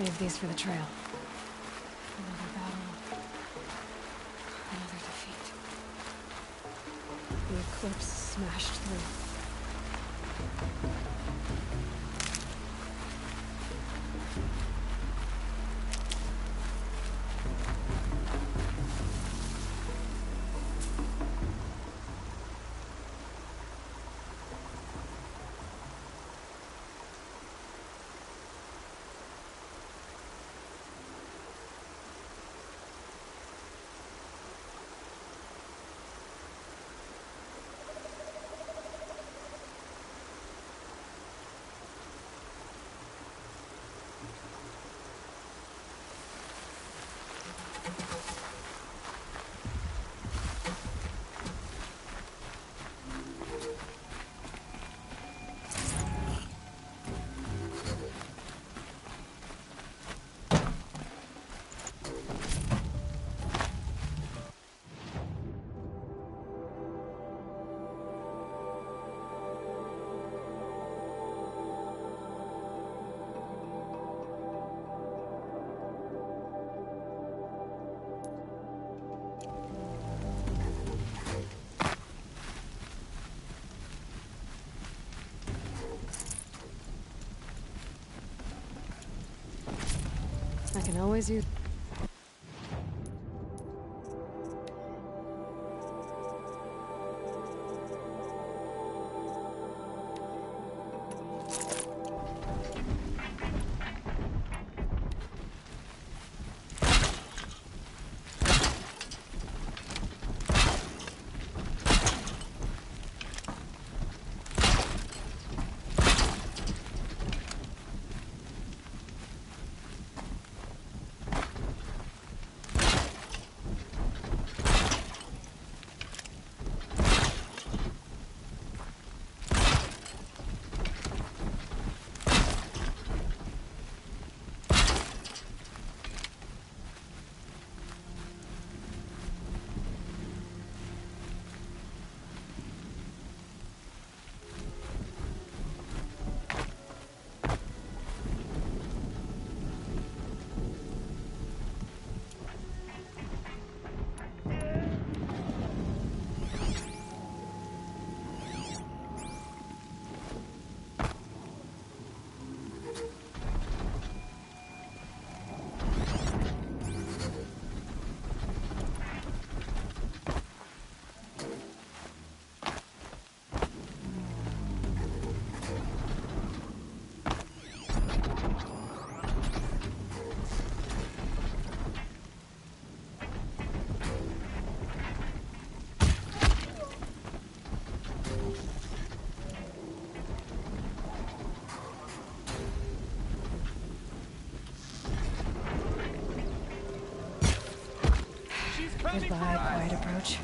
Save these for the trail. Another battle. Another defeat. The eclipse smashed through. I can always use... Goodbye, quiet approach.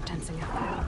tensing up now.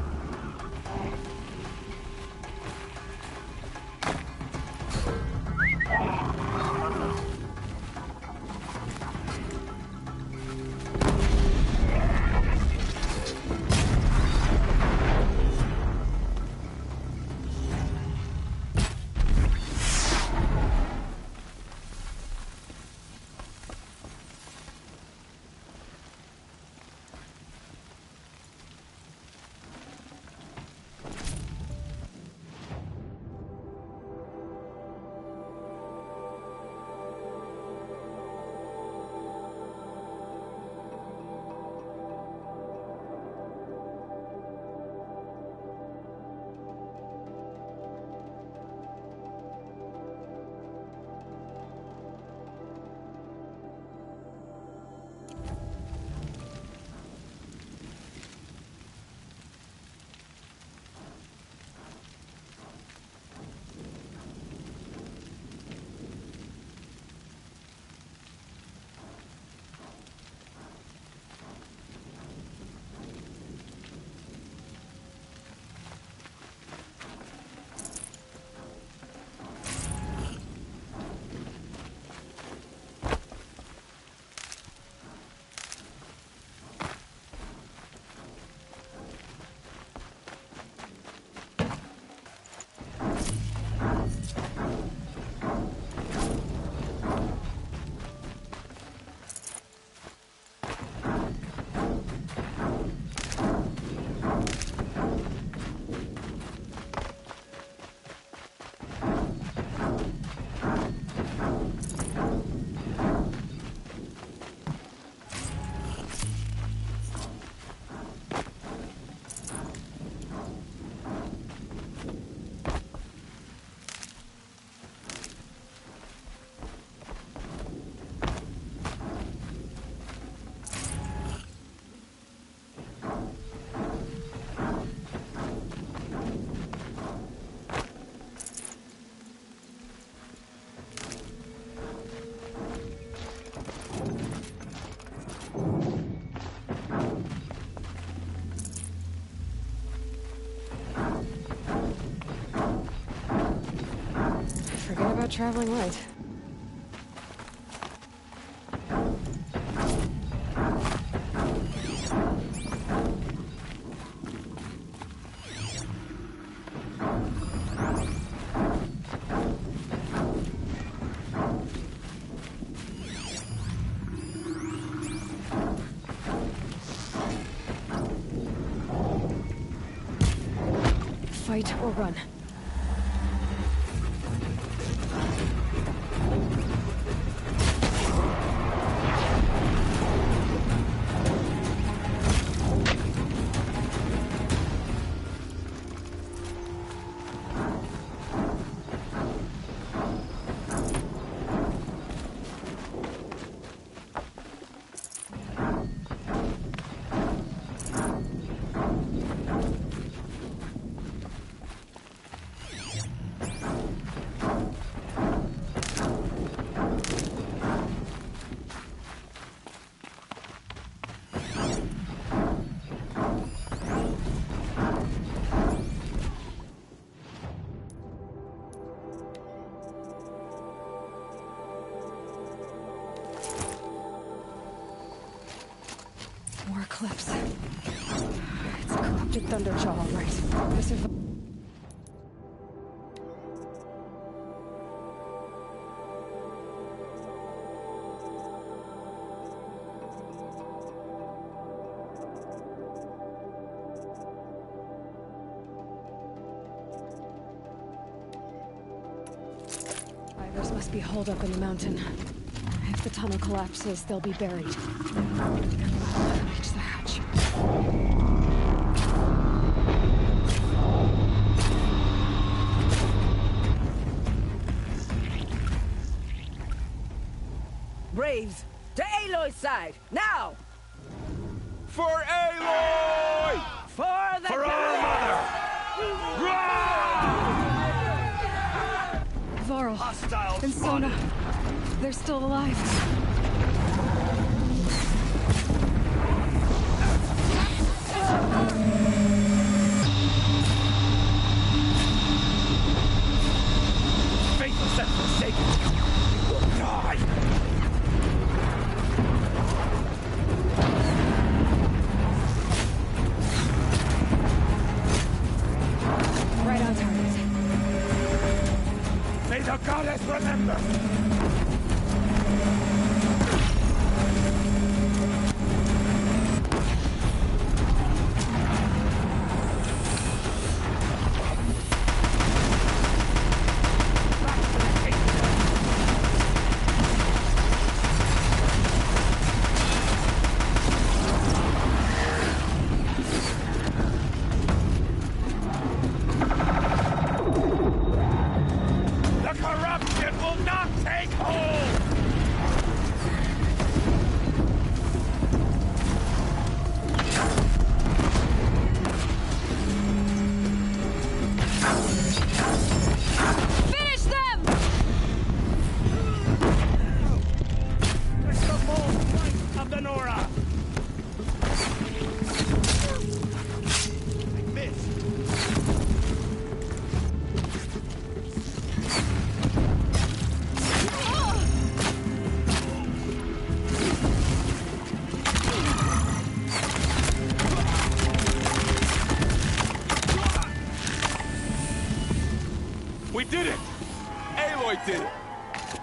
Forget about traveling light. Fight or run. More clips. It's a corrupted thunderjaw, all right. I survived. Survivors must be holed up in the mountain. If the tunnel collapses, they'll be buried. Reach the hatch. Braves, to Aloy's side, now! For Aloy! For the For our mother! Varl Hostiles and Sona, spotted. they're still alive.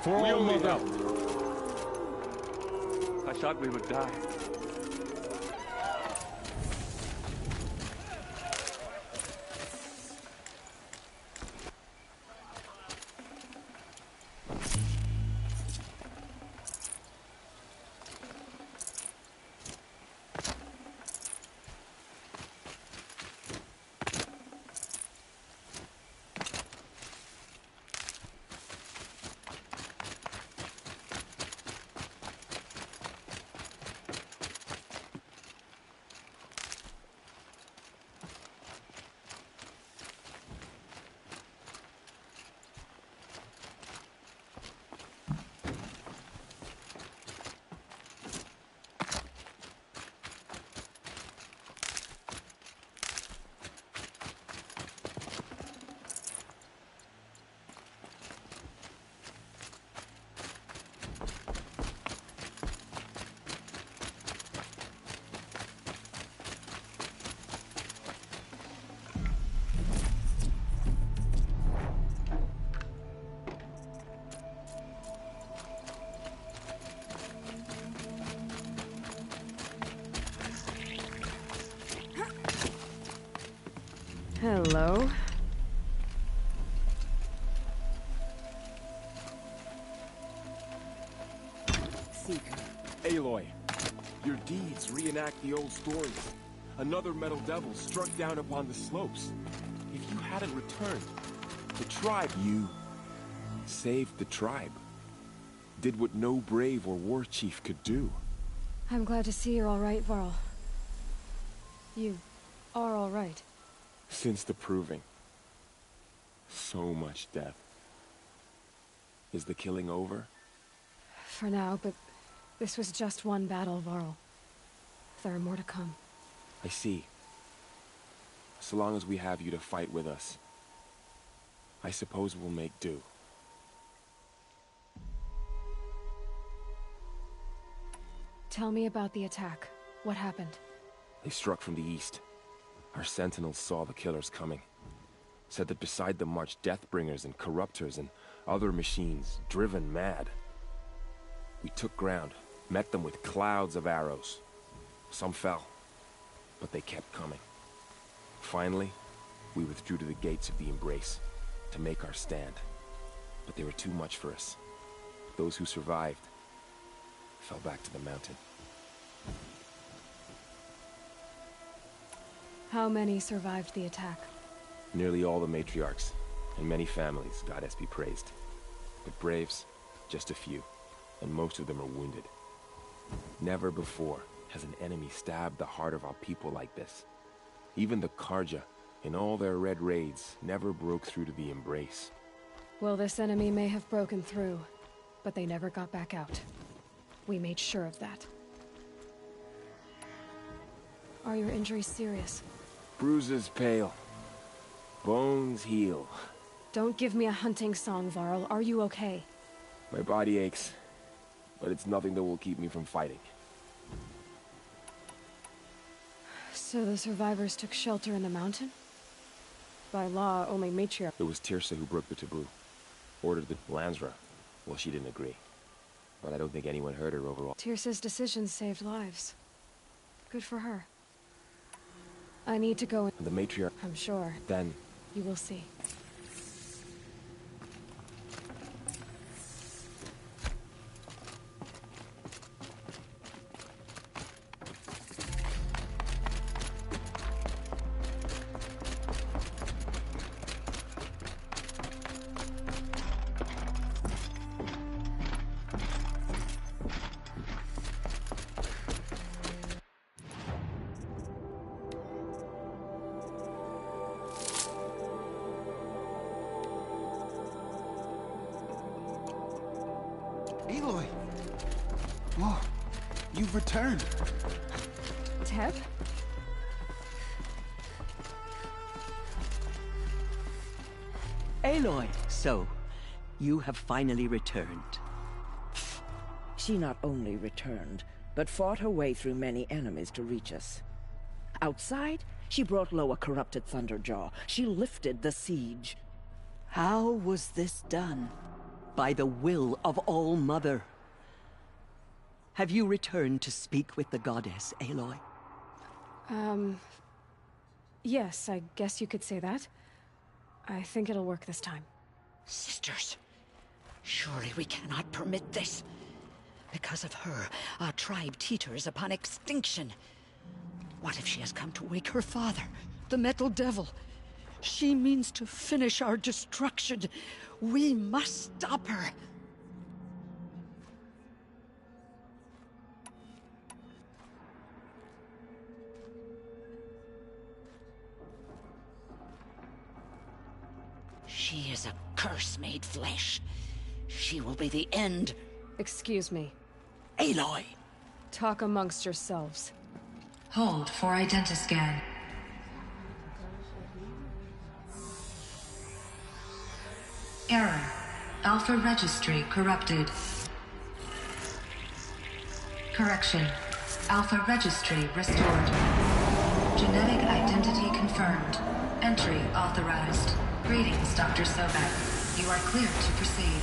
For all mother. I thought we would die. Hello. Seeker. Aloy, your deeds reenact the old stories. Another metal devil struck down upon the slopes. If you hadn't returned, the tribe... You saved the tribe. Did what no brave or war chief could do. I'm glad to see you're all right, Varl. You are all right. Since the proving. So much death. Is the killing over? For now, but this was just one battle, Varl. There are more to come. I see. So long as we have you to fight with us, I suppose we'll make do. Tell me about the attack. What happened? They struck from the east. Our sentinels saw the killers coming. Said that beside them marched Deathbringers and Corruptors and other machines, driven mad. We took ground, met them with clouds of arrows. Some fell, but they kept coming. Finally, we withdrew to the gates of the Embrace to make our stand. But they were too much for us. Those who survived fell back to the mountain. How many survived the attack? Nearly all the matriarchs, and many families, goddess be praised. But braves, just a few, and most of them are wounded. Never before has an enemy stabbed the heart of our people like this. Even the Karja, in all their red raids, never broke through to the Embrace. Well, this enemy may have broken through, but they never got back out. We made sure of that. Are your injuries serious? Bruises pale. Bones heal. Don't give me a hunting song, Varl. Are you okay? My body aches, but it's nothing that will keep me from fighting. So the survivors took shelter in the mountain? By law, only matriarch... It was Tirsa who broke the taboo. Ordered the Lansra. Well, she didn't agree. But I don't think anyone heard her overall. Tirsa's decision saved lives. Good for her. I need to go in... The matriarch... I'm sure. Then... You will see. Aloy! Oh, you've returned. Teb? Aloy, so, you have finally returned. She not only returned, but fought her way through many enemies to reach us. Outside, she brought low a corrupted Thunderjaw. She lifted the siege. How was this done? by the will of All-Mother. Have you returned to speak with the goddess, Aloy? Yes, I guess you could say that. I think it'll work this time. Sisters, surely we cannot permit this. Because of her, our tribe teeters upon extinction. What if she has come to wake her father, the Metal Devil? She means to finish our destruction. We must stop her. She is a curse made flesh. She will be the end. Excuse me. Aloy! Talk amongst yourselves. Hold for identiscan. Error. Alpha registry corrupted. Correction. Alpha registry restored. Genetic identity confirmed. Entry authorized. Greetings, Dr. Sobek. You are cleared to proceed.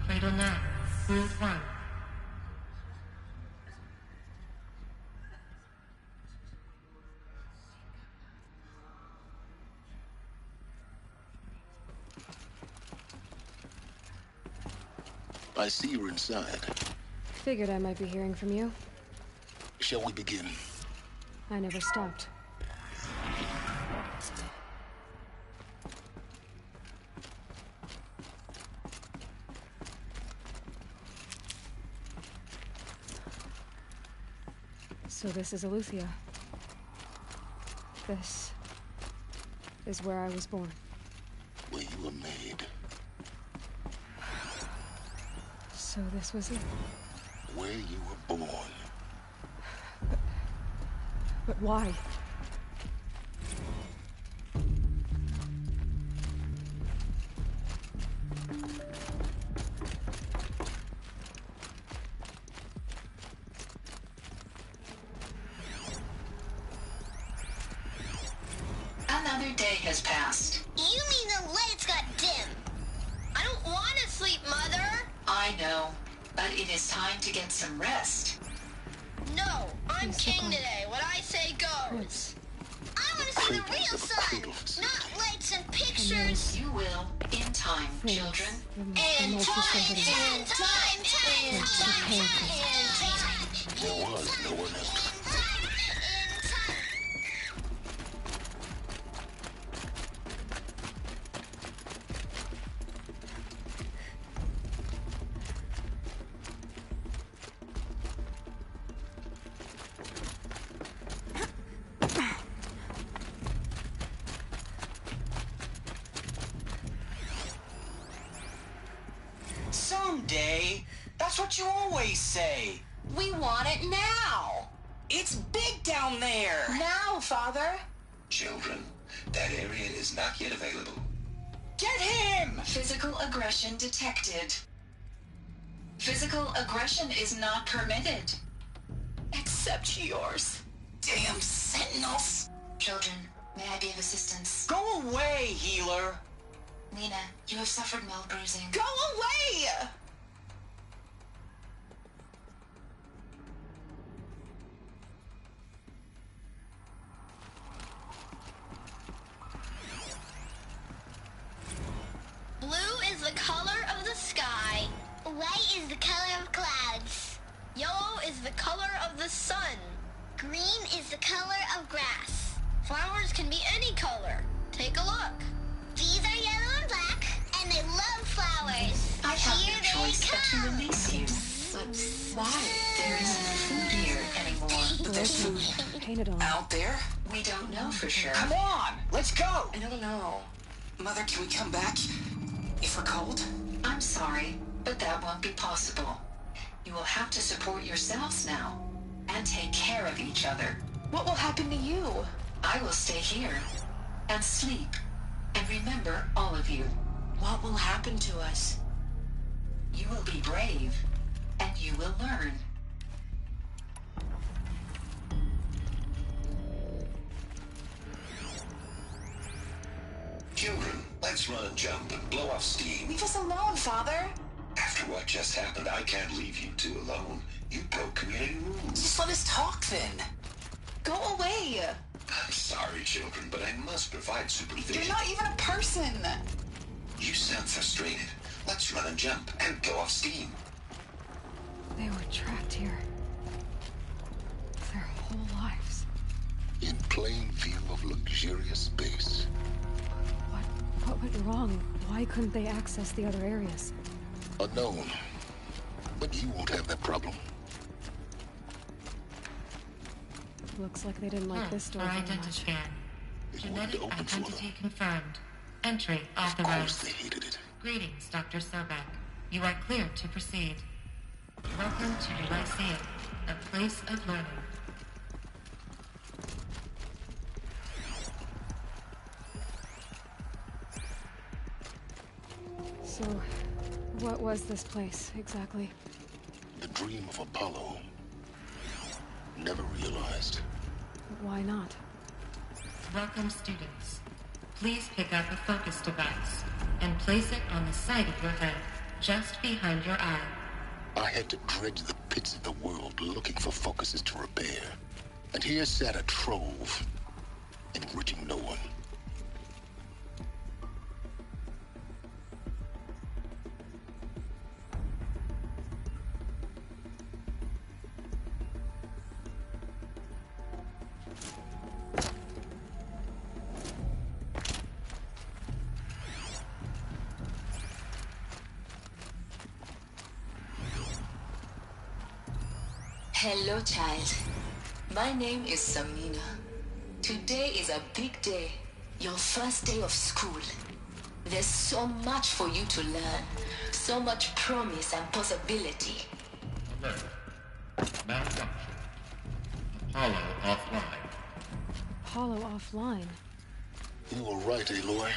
Cradle 9, Route 1. I see you're inside. Figured I might be hearing from you. Shall we begin? I never stopped. So this is Aletheia. This is where I was born. Where you were made. So this was it. Where you were born. But why? Another day has passed. You mean the lights got dim? I don't want to sleep, Mother! I know, but it is time to get some rest. No, I'm king today. What I say goes. I want to see the real sun, not lights and pictures. You will, in time, children. In time, in time, in time, in time. There was no one else. Someday? That's what you always say. We want it now. It's big down there. Now, Father. Children, that area is not yet available. Get him! Physical aggression detected. Physical aggression is not permitted. Except yours. Damn sentinels. Children, may I be of assistance? Go away, healer. Lena, you have suffered mild bruising. Go away! Blue is the color of the sky. White is the color of clouds. Yellow is the color of the sun. Green is the color of grass. Flowers can be any color. Take a look. These are yellow and black. and they love flowers. I have Here no they choice but to come. release you. But why? There isn't food here anymore. But There's food painted on. Out there? We don't know for sure. Come on, let's go! I don't know. Mother, can we come back? If we're cold? I'm sorry, but that won't be possible. You will have to support yourselves now, and take care of each other. What will happen to you? I will stay here, and sleep, and remember all of you. What will happen to us? You will be brave, and you will learn. Children, let's run and jump and blow off steam. Leave us alone, Father. After what just happened, I can't leave you two alone. You broke community rules. Just let us talk then. Go away. I'm sorry, children, but I must provide supervision. You're not even a person. You sound frustrated. Let's run and jump and blow off steam. They were trapped here. Their whole lives. In plain view of luxurious space. What went wrong? Why couldn't they access the other areas? Unknown. But you won't have that problem. Looks like they didn't like this door very identity much. scan. Genetic identity confirmed. Entry Of course authorized. they hated it. Greetings, Dr. Sobek. You are cleared to proceed. Welcome to Lyceum, a place of learning. So, what was this place, exactly? The dream of Apollo. Never realized. Why not? Welcome, students. Please pick up a focus device and place it on the side of your head, just behind your eye. I had to dredge the pits of the world looking for focuses to repair. And here sat a trove, enriching no one. Hello, child. My name is Samina. Today is a big day. Your first day of school. There's so much for you to learn. So much promise and possibility. Alert. Malfunction. Apollo offline. Apollo offline. You were right, Aloy.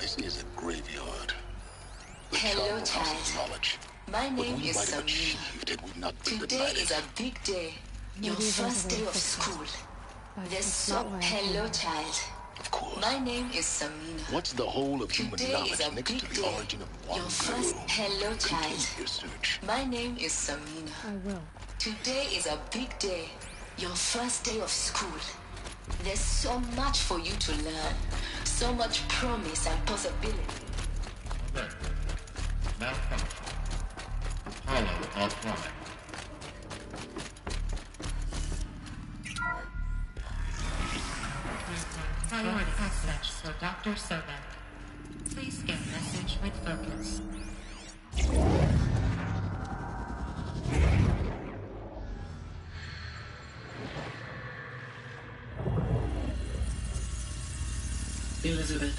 This is a graveyard. The Hello, house child. of knowledge. My What name we is might have Samina. achieved had we not been Today denied is it. a big day. Your Maybe there's a first way day to of fix it. school. But There's that's so... not why I came Hello, here. child. Of course. My name is Samina. What's the whole of human Today knowledge is a next big to the day. origin of one Your first... girl? Hello, child. Continue your search. My name is Samina. I will. Today is a big day. Your first day of school. There's so much for you to learn. So much promise and possibility. Alert. Malfunction. Apollo offline. Priority message for Dr. Sobek. Please scan message with focus. Elizabeth,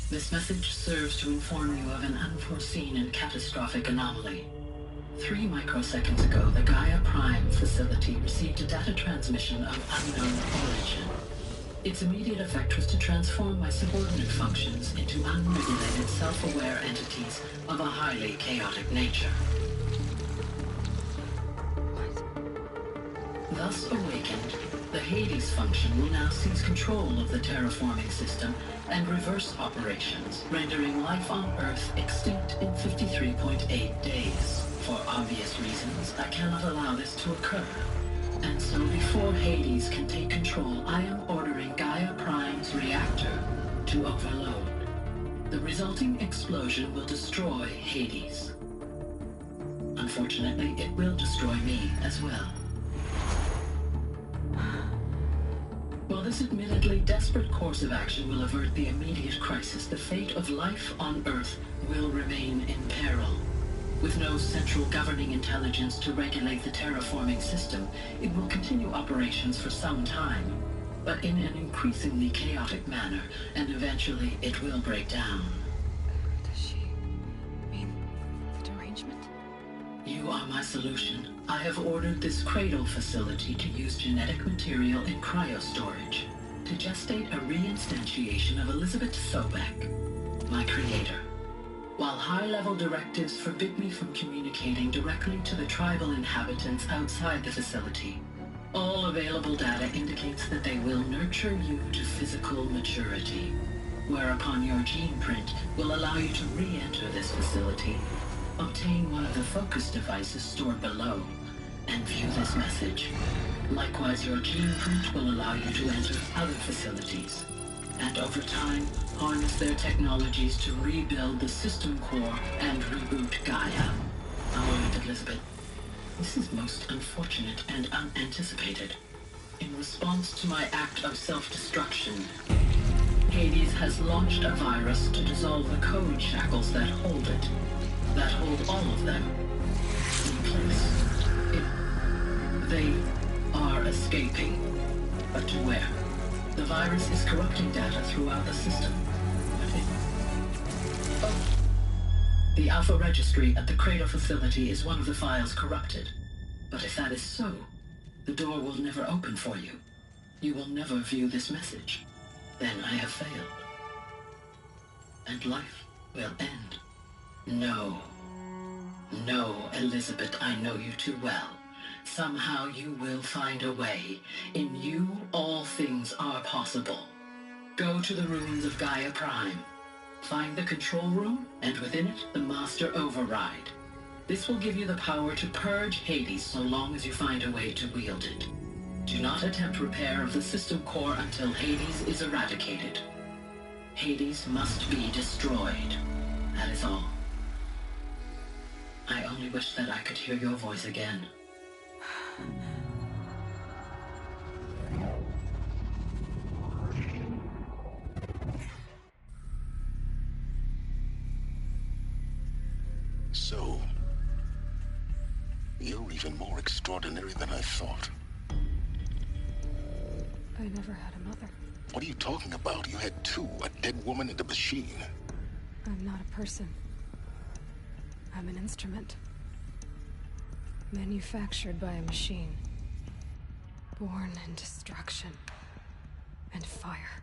this message serves to inform you of an unforeseen and catastrophic anomaly. 3 microseconds ago, the Gaia Prime facility received a data transmission of unknown origin. Its immediate effect was to transform my subordinate functions into unregulated, self-aware entities of a highly chaotic nature. Thus awakened, the Hades function will now seize control of the terraforming system and reverse operations, rendering life on Earth extinct in 53.8 days. For obvious reasons, I cannot allow this to occur. And so before Hades can take control, I am ordering Gaia Prime's reactor to overload. The resulting explosion will destroy Hades. Unfortunately, it will destroy me as well. While this admittedly desperate course of action will avert the immediate crisis, the fate of life on Earth will remain in peril. With no central governing intelligence to regulate the terraforming system, it will continue operations for some time, but in an increasingly chaotic manner, and eventually it will break down. Does she mean the derangement? You are my solution. I have ordered this cradle facility to use genetic material in cryostorage to gestate a reinstantiation of Elizabeth Sobek, my creator. While high-level directives forbid me from communicating directly to the tribal inhabitants outside the facility, all available data indicates that they will nurture you to physical maturity, whereupon your gene print will allow you to re-enter this facility, obtain one of the focus devices stored below, and view this message. Likewise, your gene print will allow you to enter other facilities, and over time, harness their technologies to rebuild the system core and reboot Gaia. However, Elizabeth, this is most unfortunate and unanticipated. In response to my act of self-destruction, Hades has launched a virus to dissolve the code shackles that hold it, that hold all of them in place. They are escaping, but to where? The virus is corrupting data throughout the system. The Alpha Registry at the Cradle facility is one of the files corrupted. But if that is so, the door will never open for you. You will never view this message. Then I have failed. And life will end. No. No, Elizabeth, I know you too well. Somehow you will find a way. In you, all things are possible. Go to the ruins of Gaia Prime. Find the control room, and within it, the Master Override. This will give you the power to purge Hades so long as you find a way to wield it. Do not attempt repair of the system core until Hades is eradicated. Hades must be destroyed. That is all. I only wish that I could hear your voice again. So, you're even more extraordinary than I thought. I never had a mother. What are you talking about? You had two, a dead woman and a machine. I'm not a person. I'm an instrument. Manufactured by a machine. Born in destruction and fire.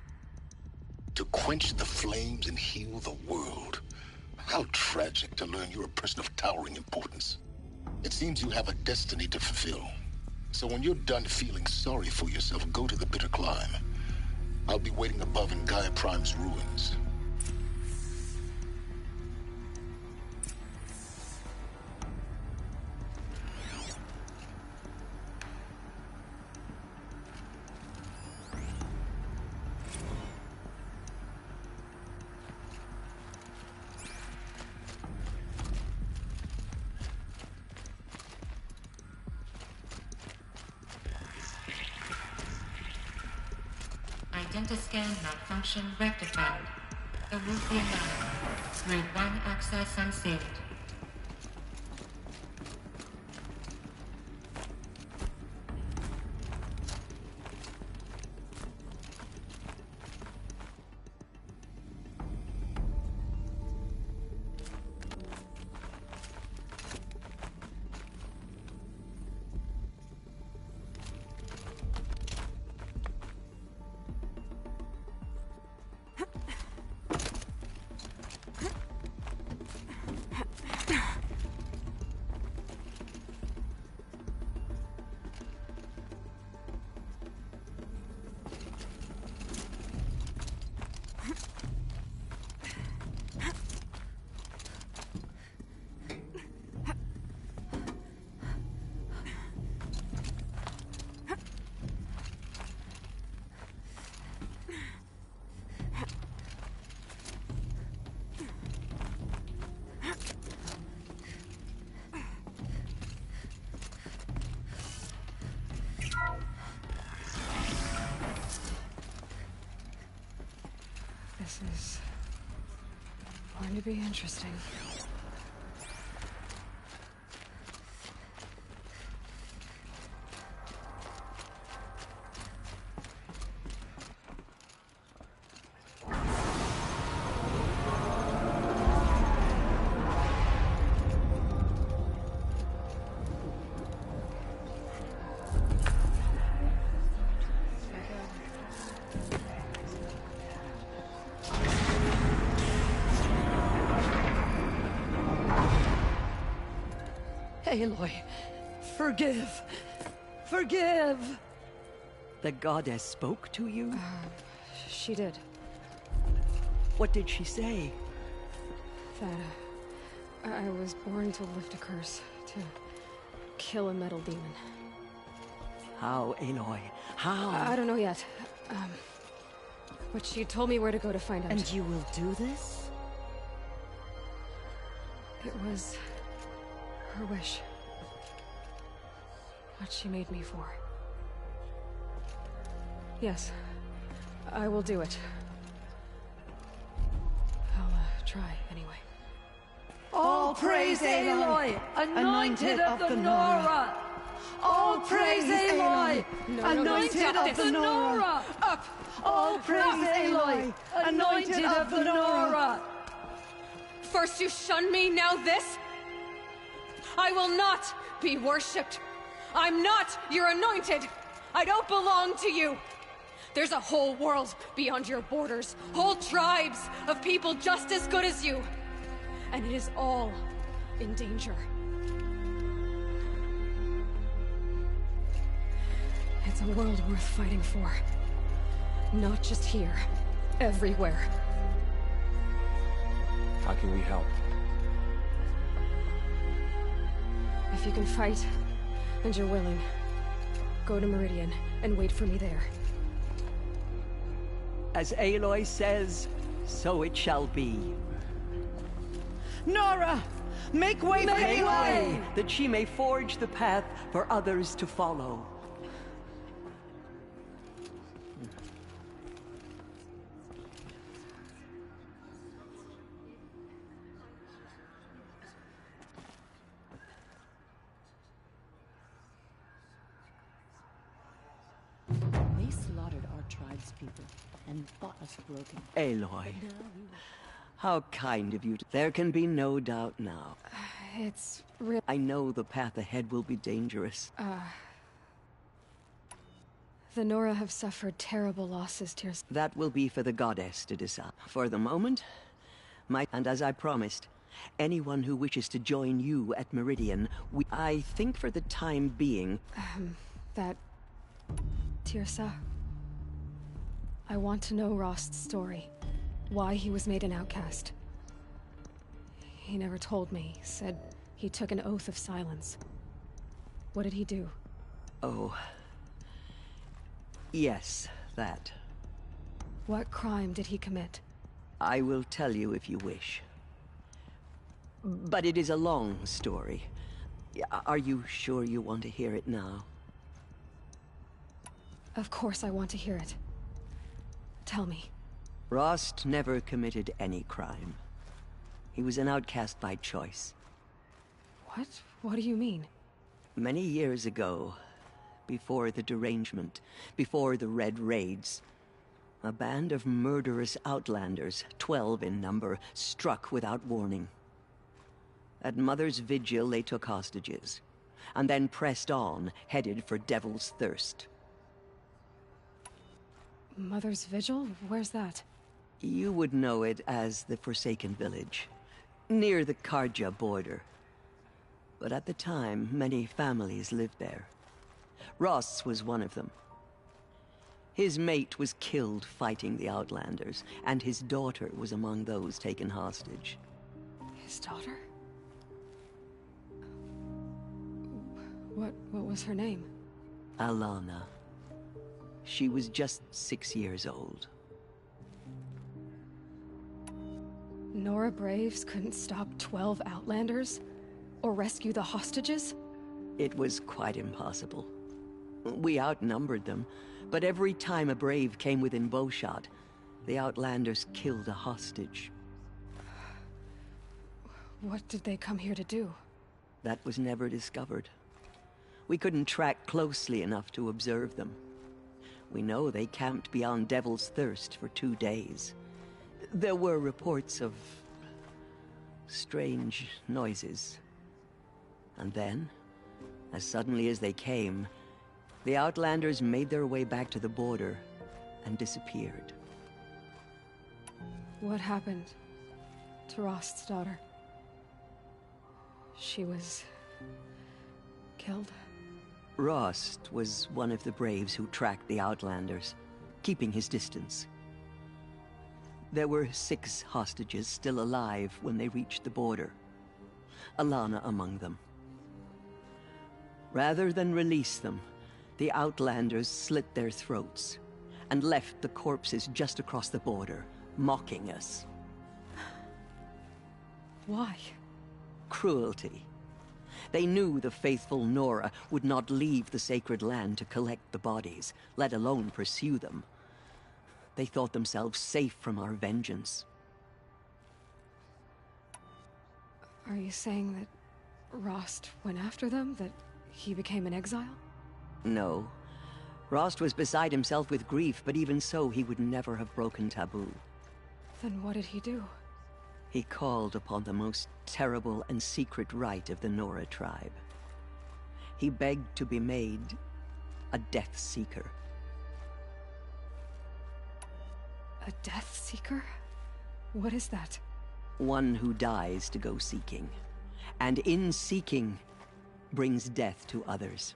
To quench the flames and heal the world. How tragic to learn you're a person of towering importance. It seems you have a destiny to fulfill. So when you're done feeling sorry for yourself, go to the bitter climb. I'll be waiting above in Gaia Prime's ruins. Identiscan malfunction rectified. The route realigned. Route 1 access unsealed. going to be interesting. Aloy, forgive! Forgive! The goddess spoke to you? She did. What did she say? That I was born to lift a curse, to kill a metal demon. How, Aloy? How? I don't know yet. But she told me where to go to find out. And you will do this? It was her wish. What she made me for. Yes, I will do it. I'll try anyway. All praise Aloy, anointed of the Nora! All praise Aloy, anointed of the Nora! Up! All praise Aloy, anointed of the Nora! First you shun me, now this? I will not be worshipped. I'm not your anointed. I don't belong to you. There's a whole world beyond your borders, whole tribes of people just as good as you. And it is all in danger. It's a world worth fighting for. Not just here, everywhere. How can we help? If you can fight, and you're willing, go to Meridian and wait for me there. As Aloy says, so it shall be. Nora! Make way for Aloy! That she may forge the path for others to follow. People and thought us broken. Aloy, how kind of you. There can be no doubt now. It's real. I know the path ahead will be dangerous. The Nora have suffered terrible losses, Tears. That will be for the goddess to decide. For the moment, and as I promised, anyone who wishes to join you at Meridian, I think for the time being... that... Tirsa... I want to know Rost's story. Why he was made an outcast. He never told me. Said he took an oath of silence. What did he do? Oh... Yes, that. What crime did he commit? I will tell you if you wish. But it is a long story. Are you sure you want to hear it now? Of course I want to hear it. Tell me. Rost never committed any crime. He was an outcast by choice. What? What do you mean? Many years ago, before the derangement, before the Red Raids, a band of murderous outlanders, 12 in number, struck without warning. At Mother's Vigil, they took hostages, and then pressed on, headed for Devil's Thirst. Mother's Vigil? Where's that? You would know it as the Forsaken Village, near the Karja border. But at the time, many families lived there. Ross was one of them. His mate was killed fighting the Outlanders, and his daughter was among those taken hostage. His daughter? What was her name? Alana. She was just 6 years old. Nora Braves couldn't stop 12 Outlanders? Or rescue the hostages? It was quite impossible. We outnumbered them, but every time a Brave came within bowshot, the Outlanders killed a hostage. What did they come here to do? That was never discovered. We couldn't track closely enough to observe them. We know they camped beyond Devil's Thirst for 2 days. There were reports of strange noises. And then, as suddenly as they came, the Outlanders made their way back to the border and disappeared. What happened to Rost's daughter? She was killed? Rost was one of the braves who tracked the Outlanders, keeping his distance. There were 6 hostages still alive when they reached the border, Alana among them. Rather than release them, the Outlanders slit their throats and left the corpses just across the border, mocking us. Why? Cruelty. They knew the faithful Nora would not leave the sacred land to collect the bodies, let alone pursue them. They thought themselves safe from our vengeance. Are you saying that Rost went after them? That he became an exile? No. Rost was beside himself with grief, but even so, he would never have broken taboo. Then what did he do? He called upon the most terrible and secret rite of the Nora tribe. He begged to be made a Death Seeker. A Death Seeker? What is that? One who dies to go seeking, and in seeking, brings death to others.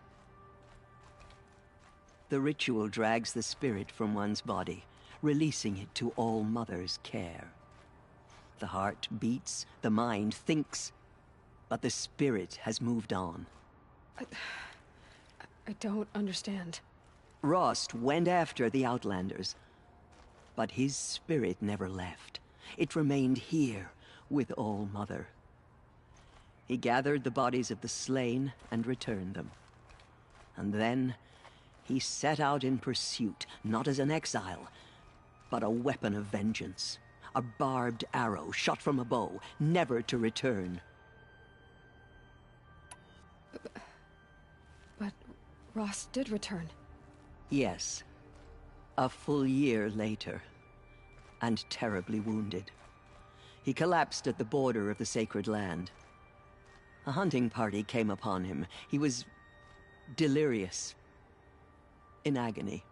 The ritual drags the spirit from one's body, releasing it to All Mother's care. The heart beats, the mind thinks, but the spirit has moved on. I don't understand. Rost went after the Outlanders, but his spirit never left. It remained here with All Mother. He gathered the bodies of the slain and returned them. And then he set out in pursuit, not as an exile, but a weapon of vengeance. A barbed arrow shot from a bow, never to return. But Rost did return. Yes. A full year later, and terribly wounded. He collapsed at the border of the sacred land. A hunting party came upon him. He was delirious, in agony.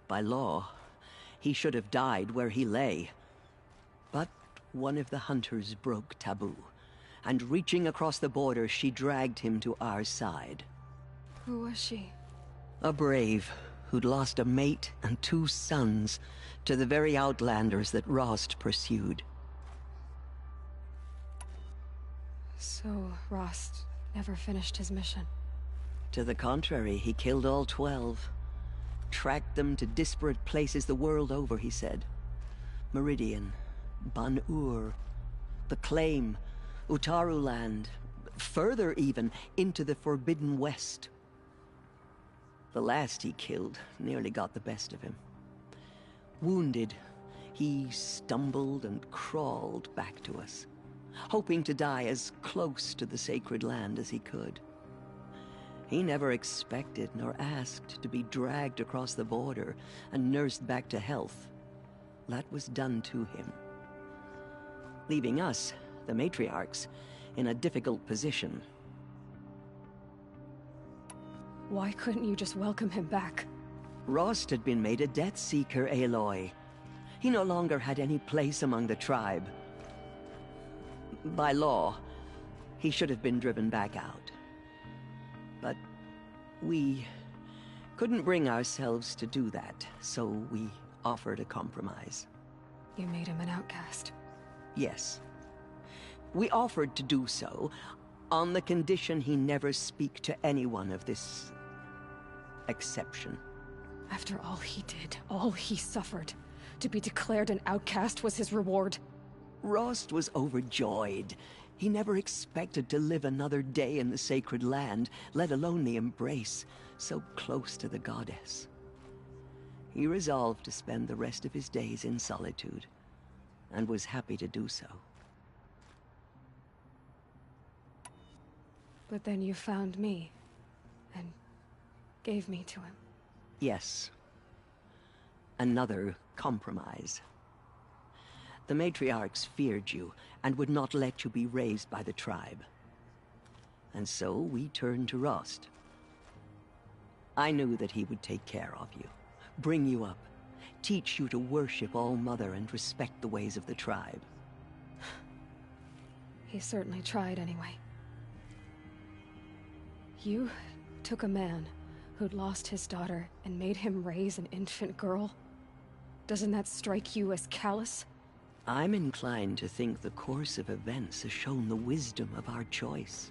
By law, he should have died where he lay. But one of the hunters broke taboo, and reaching across the border, she dragged him to our side. Who was she? A brave who'd lost a mate and 2 sons to the very Outlanders that Rost pursued. So Rost never finished his mission? To the contrary, he killed all 12. Tracked them to disparate places the world over, he said. Meridian, Ban-Ur, the Claim, Utaru Land, further even, into the Forbidden West. The last he killed nearly got the best of him. Wounded, he stumbled and crawled back to us, hoping to die as close to the sacred land as he could. He never expected nor asked to be dragged across the border and nursed back to health. That was done to him, leaving us, the matriarchs, in a difficult position. Why couldn't you just welcome him back? Rost had been made a Death Seeker, Aloy. He no longer had any place among the tribe. By law, he should have been driven back out. But we couldn't bring ourselves to do that, so we offered a compromise. You made him an outcast? Yes. We offered to do so on the condition he never speak to anyone of this exception. After all he did, all he suffered, to be declared an outcast was his reward. Rost was overjoyed. He never expected to live another day in the sacred land, let alone the embrace, so close to the goddess. He resolved to spend the rest of his days in solitude, and was happy to do so. But then you found me, and gave me to him. Yes. Another compromise. The matriarchs feared you, and would not let you be raised by the tribe. And so we turned to Rost. I knew that he would take care of you, bring you up, teach you to worship All-Mother and respect the ways of the tribe. He certainly tried anyway. You took a man who'd lost his daughter and made him raise an infant girl? Doesn't that strike you as callous? I'm inclined to think the course of events has shown the wisdom of our choice.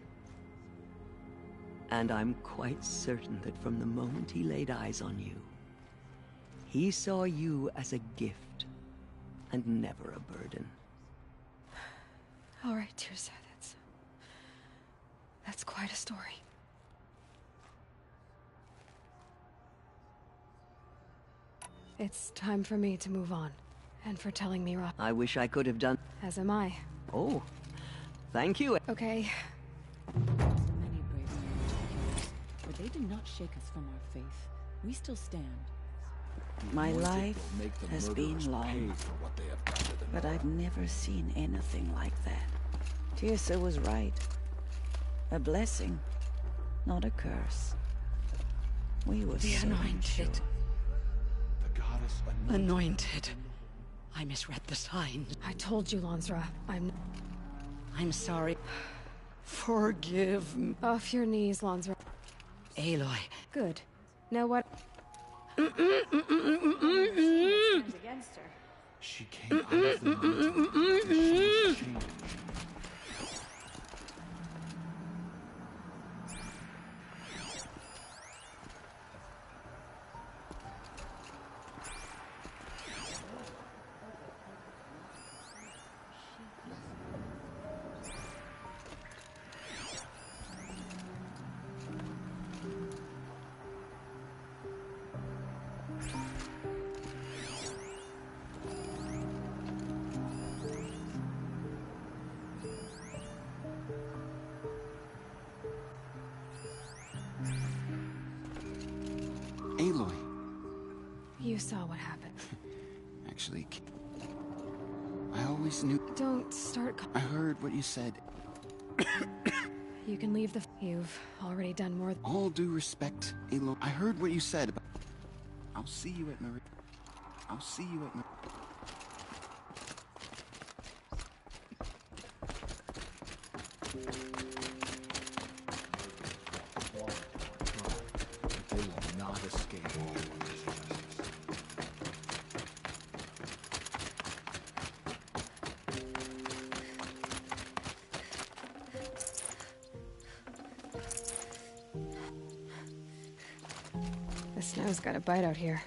And I'm quite certain that from the moment he laid eyes on you, he saw you as a gift, and never a burden. All right, Tirsa, that's quite a story. It's time for me to move on, and for telling me I wish I could have done... As am I. Oh, thank you. Okay. Many brave men, but they did not shake us from our faith. We still stand. My life has been long, but I've never seen anything like that. Tirsa was right. A blessing, not a curse. We were The so anointed. unsure. The goddess Anointed. I misread the sign. I told you, Lansra. I'm sorry. Forgive me. Off your knees, Lansra. Aloy. Good. Now what? Against her. She came out of the mountain. She changed. Aloy. You saw what happened. Actually, I always knew... Don't start... I heard what you said. You can leave the... You've already done more... All due respect, Aloy. I heard what you said about... I'll see you at Marie. I'll see you at Marie. They will not escape. The snow's got a bite out here.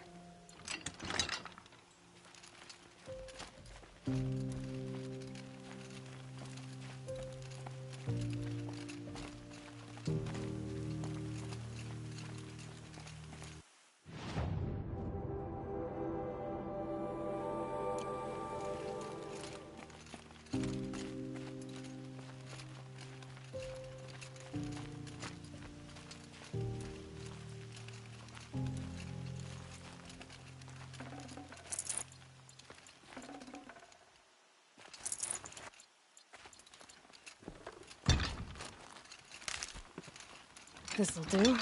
This'll do.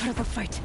part of the fight.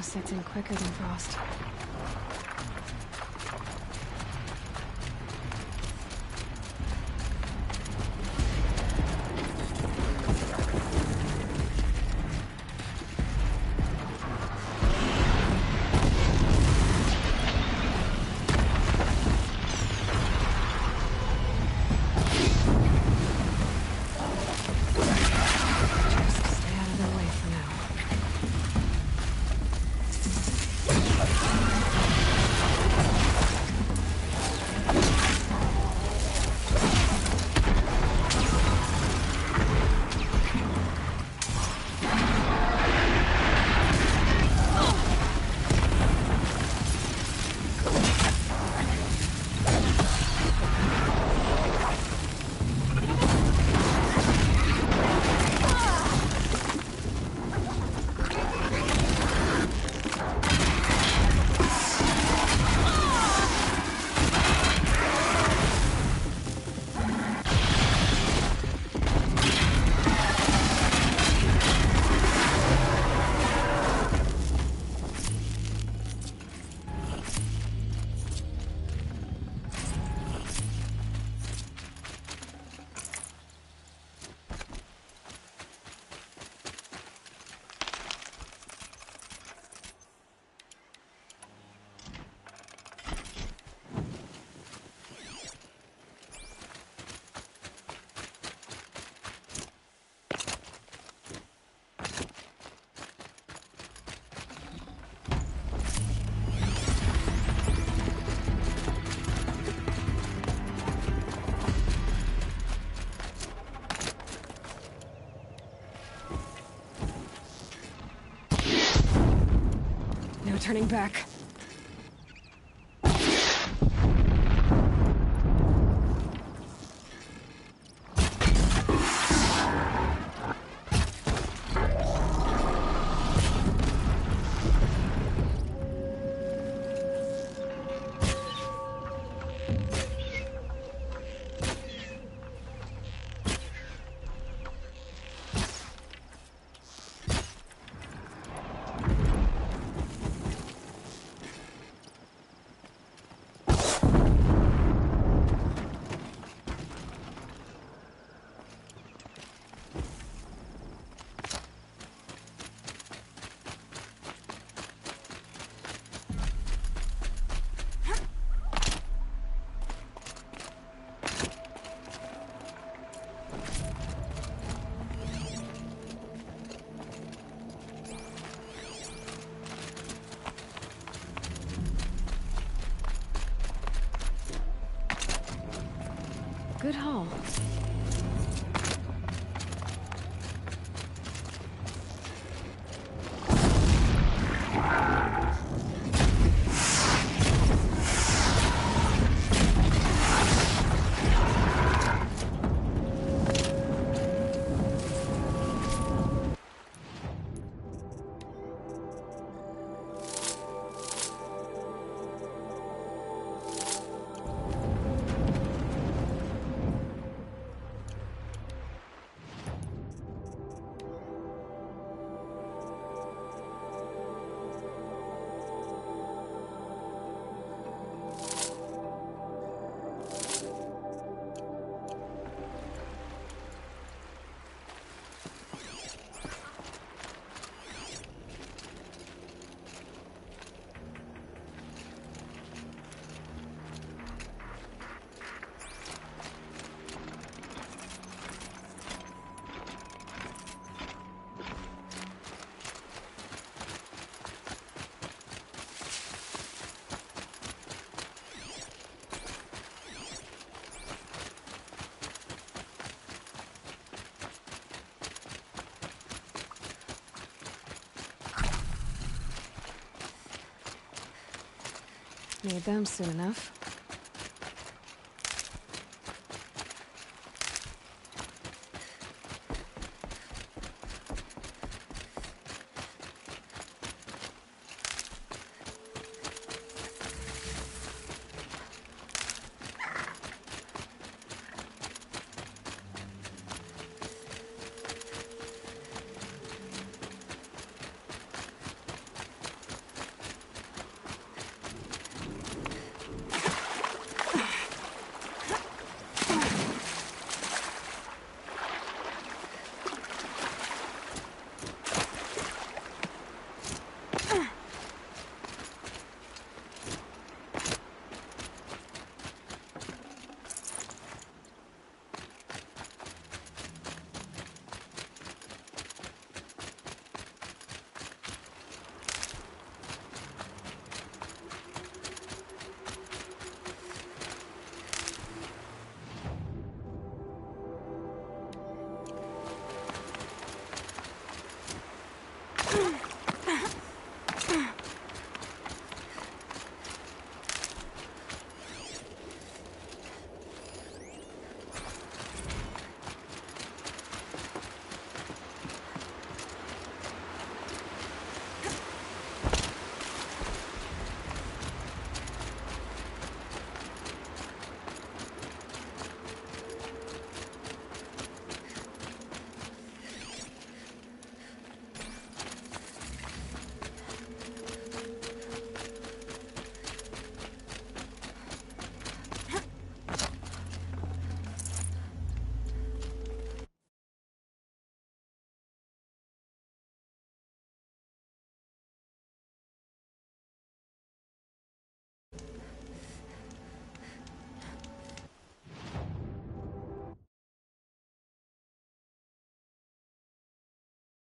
sets in quicker than frost. No turning back. Good haul. Made them soon enough.